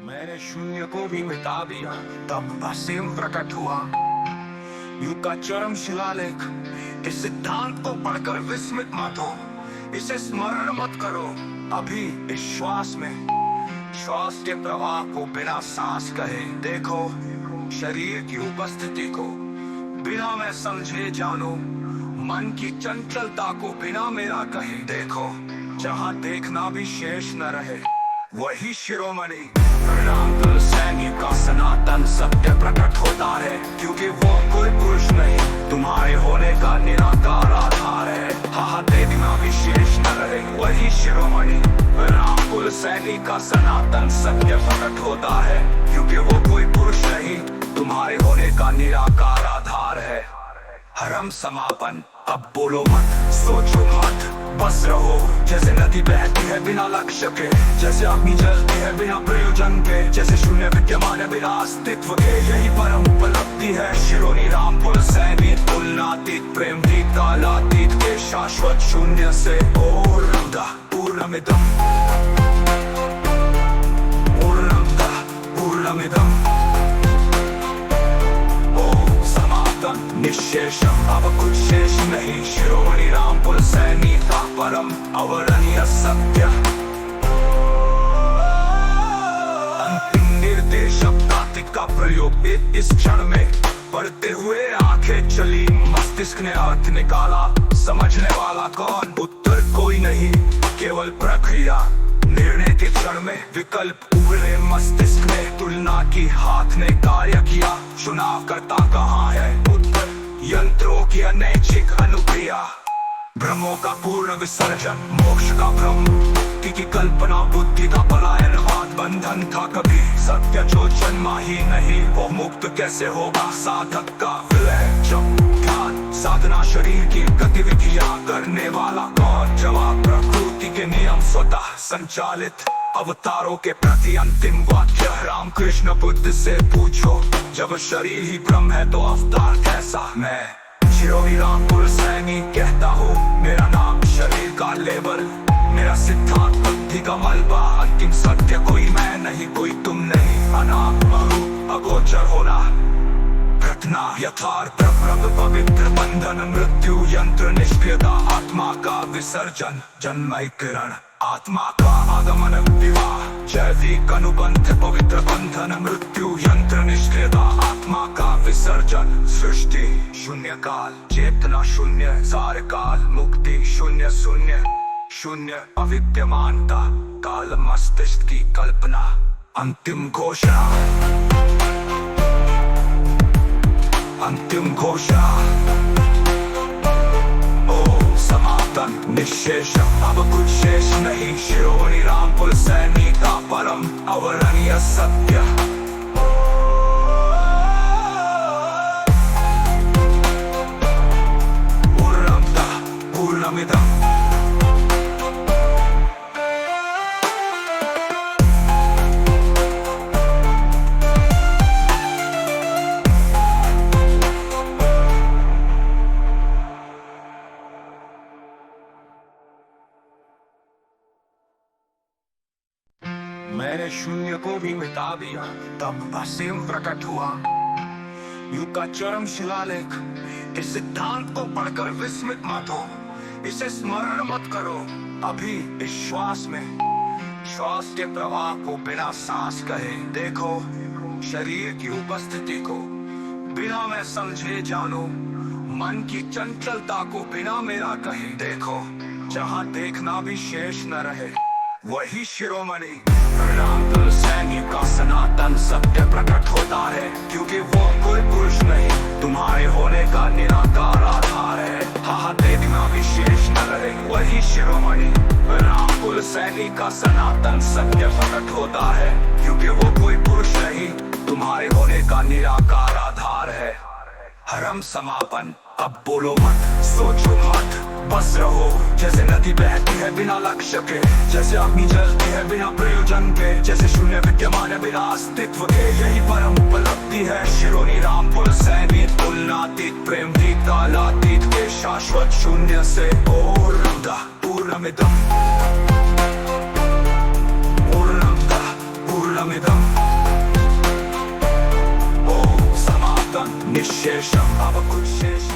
मैंने शून्य को भी मिटा दिया, तब असीम प्रकट हुआ। युग का चरम शिलालेख। इस सिद्धांत को पढ़कर विस्मित मत हो, इसे स्मरण मत करो। अभी इस श्वास में, श्वास के प्रवाह को बिना सांस कहे देखो, शरीर की उपस्थिति को बिना मैं समझे जानो, मन की चंचलता को बिना मेरा कहे देखो। जहाँ देखना भी शेष न रहे वही शिरोमणि रामकुल सैनिक का सनातन सत्य प्रकट होता है, क्योंकि वो कोई पुरुष नहीं, तुम्हारे होने का निराकार आधार है। हाँ देखना भी शेष न रहे वही शिरोमणि रामकुल सैनिक का सनातन सत्य प्रकट होता है, क्योंकि वो कोई पुरुष नहीं, तुम्हारे होने का निराकार आधार है। हरम समापन। अब बोलो मत, सोचो मत, बस रहो। जैसे नदी बहती है बिना लक्ष्य के, जैसे अग्नि जलती है बिना प्रयोजन के, जैसे शून्य विद्यमान है बिना अस्तित्व के, यही परम उपलब्धि है शिरोमणि रामकुल सैनिक। तुलनातीत प्रेमतीत कालातीत के शाश्वत शून्य से पूर्णतः पूर्णमिदम् पूर्णतः पूर्णमिदम् निशेषम। अब कुछ शेष नहीं, शिरोमणि रामकुल सैनिक का परम अवर्णनीय सत्य। अंतिम निर्देश शब्दातिक का प्रयोग इस क्षण में पढ़ते हुए आंखें चली, मस्तिष्क ने अर्थ निकाला। समझने वाला कौन? उत्तर कोई नहीं, केवल प्रक्रिया। निर्णय के क्षण में विकल्प उभरे मस्तिष्क ने, तुलना की हाथ ने कार्य किया। चुनाव करता कहाँ है? उत्तर यंत्रों की अनैच्छिक अनुक्रिया। भ्रमों का पूर्ण विसर्जन, मोक्ष का भ्रम, की कल्पना, बुद्धि का पलायनवाद। बंधन था कभी सत्य जो जन्मा ही नहीं, वो मुक्त कैसे होगा? साधक का विलय जब ध्यान साधना शरीर की गतिविधियां करने वाला कौन? जवाब प्रकृति के नियम स्वतः संचालित। अवतारों के प्रति अंतिम वाक्य राम कृष्ण बुद्ध से पूछो, जब शरीर ही ब्रह्म है तो अवतार कैसा? मैं शिरोमणि रामकुल सैनिक कहता हूँ, मेरा नाम शरीर का लेबल, मेरा सिद्धांत बुद्धि का मलबा। अंतिम सत्य कोई मैं नहीं, कोई तुम नहीं, अनात्म रूप अगोचर होना, घटना यथार्थ ब्रह्म पवित्र, बंधन मृत्यु यंत्र निष्क्रियता, आत्मा का विसर्जन जन्मयकरण, आत्मा का आगमन विवाह, जैविक अनुबंध पवित्र, बंधन मृत्यु यंत्र निष्क्रियता, आत्मा का विसर्जन, सृष्टि शून्य काल, चेतना शून्य, सारे काल, मुक्ति शून्य शून्य शून्य, अविद्यमानता, काल मस्तिष्क की कल्पना, अंतिम घोषणा, अंतिम घोषणा, ओ समापन निशेषम। अब कुछ शेष नहीं, शिरोमणि रामकुल सैनिक का परम अवर्णनीय सत्य। पूर्णतः पूर्णमिदम्। मैंने शून्य को भी मिटा दिया, तब असीम प्रकट हुआ। युग का चरम शिलालेख। इस सिद्धांत को पढ़कर विस्मित मत हो, इसे स्मरण मत करो। अभी इस श्वास में, श्वास के प्रवाह को बिना सांस कहे देखो, शरीर की उपस्थिति को बिना मैं समझे जानो, मन की चंचलता को बिना मेरा कहे देखो। जहाँ देखना भी शेष न रहे वही शिरोमणि रामकुल सैनिक का सनातन सत्य प्रकट होता है, क्योंकि वो कोई पुरुष नहीं, तुम्हारे होने का निराकार आधार है। हाँ देखना भी शेष न रहे वही शिरोमणि रामकुल सैनिक का सनातन सत्य प्रकट होता है, क्योंकि वो कोई पुरुष नहीं, तुम्हारे होने का निराकार आधार है। हरम समापन। अब बोलो मत, सोचो मत, बस रहो। जैसे नदी बहती है बिना लक्ष्य के, जैसे अग्नि जलती है बिना प्रयोजन के, जैसे शून्य विद्यमान है बिना अस्तित्व के, यही परम उपलब्धि है शिरोमणि रामकुल सैनिक। तुलनातीत प्रेमतीत कालातीत के शाश्वत शून्य से पूर्णतः पूर्णमिदम् पूर्णतः पूर्णमिदम्। इस शेषम अब कुछ शेष